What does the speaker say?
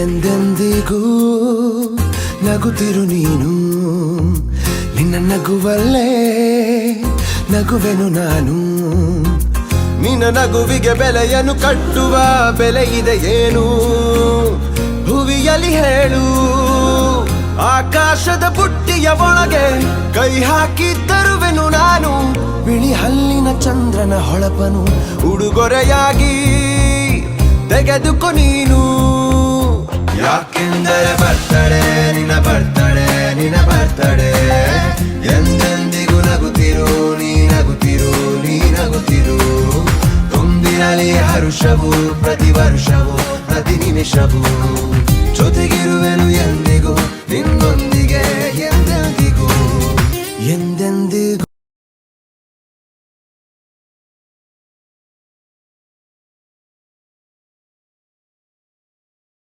ಎಂದೆಂದಿಗೂ ನಗುತ್ತಿರು ನೀನು, ನಿನ್ನ ನಗುವಲ್ಲೇ ನಗುವೆನು ನಾನು. ನಿನ್ನ ನಗುವಿಗೆ ಬೆಲೆಯನ್ನು ಕಟ್ಟುವ ಬೆಲೆ ಇದೆ ಏನು, ಹುವಿಯಲ್ಲಿ ಹೇಳು. ಆಕಾಶದ ಬುಟ್ಟಿಯ ಒಳಗೆ ಕೈ ಹಾಕಿ ತರುವೆನು ನಾನು, ಬಿಳಿ ಹಲ್ಲಿನ ಚಂದ್ರನ ಹೊಳಪನು ಉಡುಗೊರೆಯಾಗಿ ತೆಗೆದುಕೊ ನೀನು. ಯಾಕೆಂದರೆ ಬರ್ತಡೆ ನಿನ್ನ ಬರ್ತಡೆ ನಿನ್ನ ಬರ್ತಡೆ, ಎಂದೆಂದಿಗೂ ನಗುತ್ತಿರು ನೀ ನಗುತ್ತಿರು ನೀ ನಗುತ್ತಿರು. ತುಂಬಿರಲಿ ಹರುಷವು ಪ್ರತಿ ವರ್ಷವೂ ಪ್ರತಿ ನಿಮಿಷವೂ, ಜೊತೆಗಿರುವೆನು ಎಂದಿಗೂ ನಿನ್ನೊಂದಿಗೆ ಎಂದೆಂದಿಗೂ ಎಂದೆಂದಿಗೂ.